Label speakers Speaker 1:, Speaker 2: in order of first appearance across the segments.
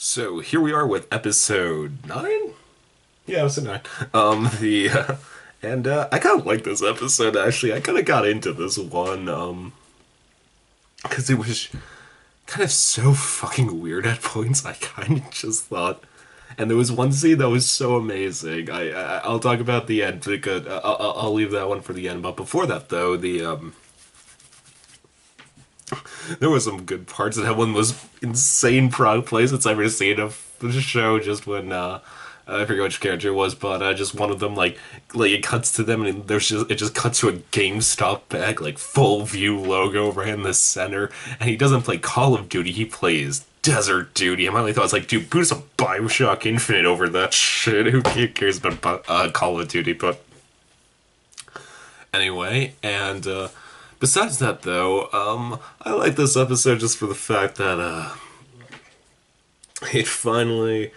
Speaker 1: So here we are with episode 9? Yeah, episode 9. The and I kind of like this episode actually. I kind of got into this one cuz it was kind of so fucking weird at points. I kind of just thought, and there was one scene that was so amazing. I'll talk about the end because I'll leave that one for the end. But before that though, the there was some good parts. That one was insane product placements I've ever seen of the show. Just when I forget which character it was, but just one of them like it cuts to them and it just cuts to a GameStop bag like full view logo right in the center, and he doesn't play Call of Duty. He plays Desert Duty. And my only thought was like, dude, put some Bioshock Infinite over that shit. Who cares about Call of Duty? But anyway, and besides that, though, I like this episode just for the fact that it finally.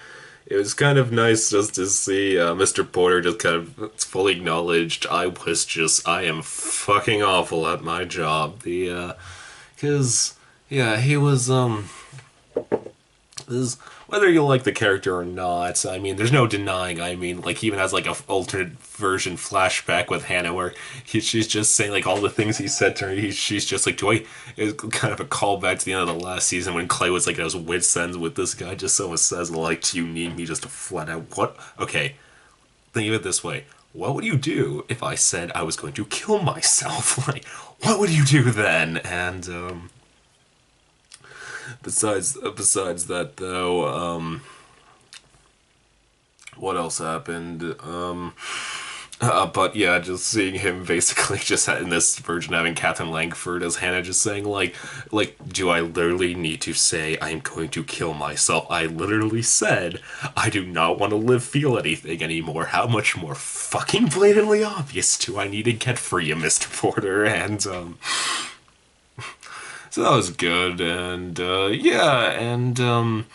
Speaker 1: It was kind of nice just to see Mr. Porter just kind of fully acknowledged I am fucking awful at my job. Cause, yeah, he was, is whether you like the character or not. I mean, there's no denying. I mean, like he even has like a alternate version flashback with Hannah where she's just saying like all the things he said to her. She's just like, do I? It's kind of a callback to the end of the last season when Clay was like at his wits ends with this guy. Just someone says like, do you need me just to flat out what? Okay, think of it this way. What would you do if I said I was going to kill myself? Like, what would you do then? And besides that though, what else happened? But yeah, just seeing him basically just in this version having Catherine Langford as Hannah, just saying do I literally need to say I'm going to kill myself? I literally said I do not want to feel anything anymore. How much more fucking blatantly obvious do I need to get for you, Mr. Porter? And so that was good, and anything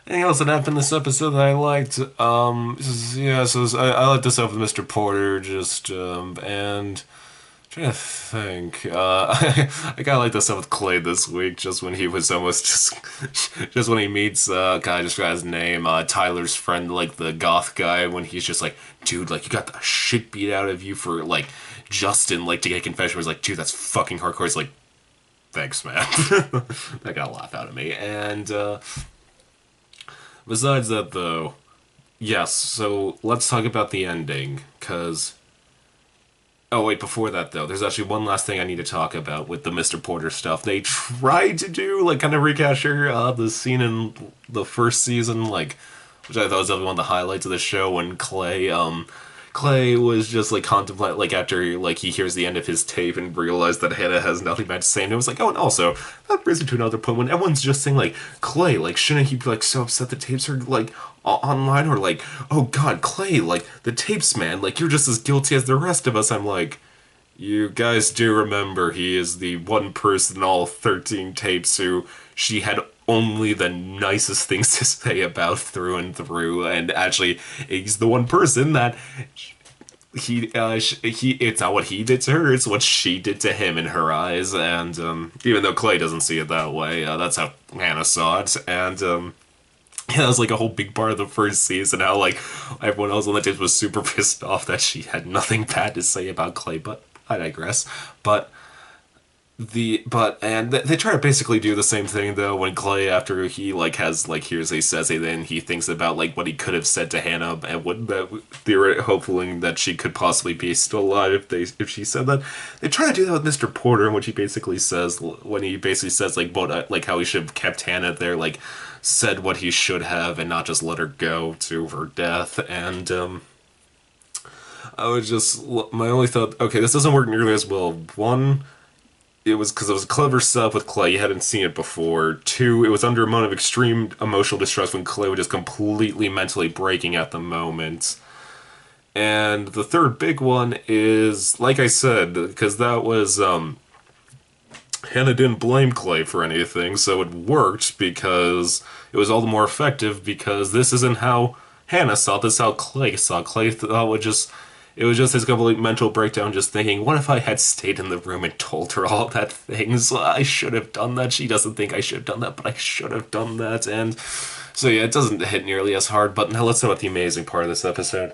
Speaker 1: else that happened this episode that I liked? I liked this stuff with Mr. Porter, just and I'm trying to think. I kind of like this stuff with Clay this week, just when he was almost just when he meets I just forgot his name, Tyler's friend, like the goth guy, when he's just like, dude, like you got the shit beat out of you for like Justin, like to get a confession. Was like, dude, that's fucking hardcore. It's like, thanks, man. That got a laugh out of me. And besides that, though, yes. So let's talk about the ending, cause. Oh wait, before that though, there's actually one last thing I need to talk about with the Mr. Porter stuff. They tried to do like kind of recapture the scene in the first season, like which I thought was one of the highlights of the show when Clay was just like contemplate like after like he hears the end of his tape and realized that Hannah has nothing bad to say, and it was like, oh, and also that brings me to another point when everyone's just saying like, Clay, like shouldn't he be like so upset the tapes are like online, or like, oh god, Clay, like the tapes, man, like you're just as guilty as the rest of us. I'm like, you guys do remember he is the one person in all 13 tapes who she had only the nicest things to say about through and through, and actually he's the one person that he it's not what he did to her, it's what she did to him in her eyes. And even though Clay doesn't see it that way, that's how Hannah saw it. And yeah, that was like a whole big part of the first season, how like everyone else on the team was super pissed off that she had nothing bad to say about Clay. But I digress. But they try to basically do the same thing though when Clay, after he like has like hears he says it, then he thinks about like what he could have said to Hannah and what that hoping that she could possibly be still alive if she said that. They try to do that with Mr. Porter, in which he basically says like what like how he should have kept Hannah there, like said what he should have and not just let her go to her death. And I was just my only thought, okay, this doesn't work nearly as well. One, it was because it was clever stuff with Clay. You hadn't seen it before. Two, it was under a moment of extreme emotional distress when Clay was just completely mentally breaking at the moment. And the third big one is, like I said, because that was, Hannah didn't blame Clay for anything, so it worked because it was all the more effective because this isn't how Hannah saw it, this is how Clay saw it. Clay thought it was just his complete mental breakdown, just thinking, what if I had stayed in the room and told her all that things? I should have done that. She doesn't think I should have done that, but I should have done that. And So yeah, it doesn't hit nearly as hard, but now let's know about the amazing part of this episode.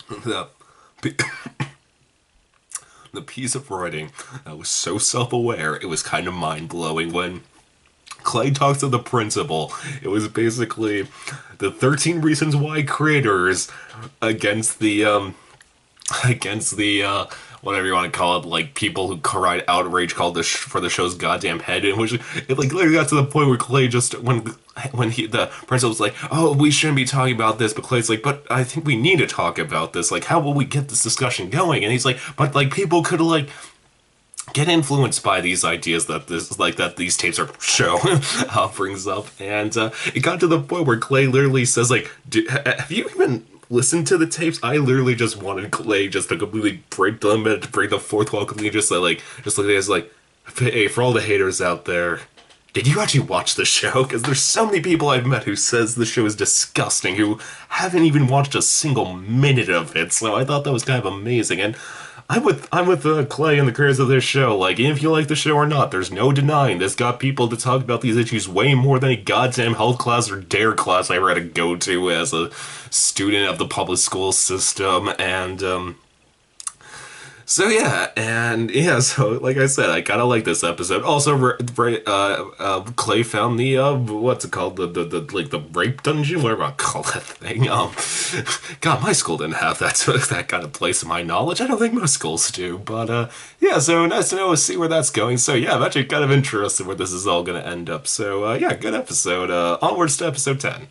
Speaker 1: The, the piece of writing that was so self-aware, it was kind of mind-blowing when Clay talks to the principal. It was basically the 13 reasons why creators against the whatever you want to call it, like people who cried outrage called for the show's goddamn head, in which it like literally got to the point where Clay just when he the principal was like, oh, we shouldn't be talking about this, but Clay's like, but I think we need to talk about this. Like, how will we get this discussion going? And he's like, but like people could like get influenced by these ideas that these tapes are show brings up, and it got to the point where Clay literally says like, have you even listened to the tapes? I literally just wanted Clay just to completely break them, to break the fourth wall completely, just look at it as like, hey, for all the haters out there, did you actually watch the show? Because there's so many people I've met who says the show is disgusting, who haven't even watched a single minute of it. So I thought that was kind of amazing, and I'm with Clay and the creators of this show. Like, if you like the show or not, there's no denying this got people to talk about these issues way more than a goddamn health class or dare class I ever had to go to as a student of the public school system. And so yeah, and yeah, so like I said, I kind of like this episode. Also, Clay found the what's it called, the like the rape dungeon, whatever I call that thing. God, my school didn't have that kind of place in my knowledge. I don't think most schools do, but yeah. So nice to know, see where that's going. So yeah, I'm actually kind of interested where this is all going to end up. So yeah, good episode. Onwards to episode 10.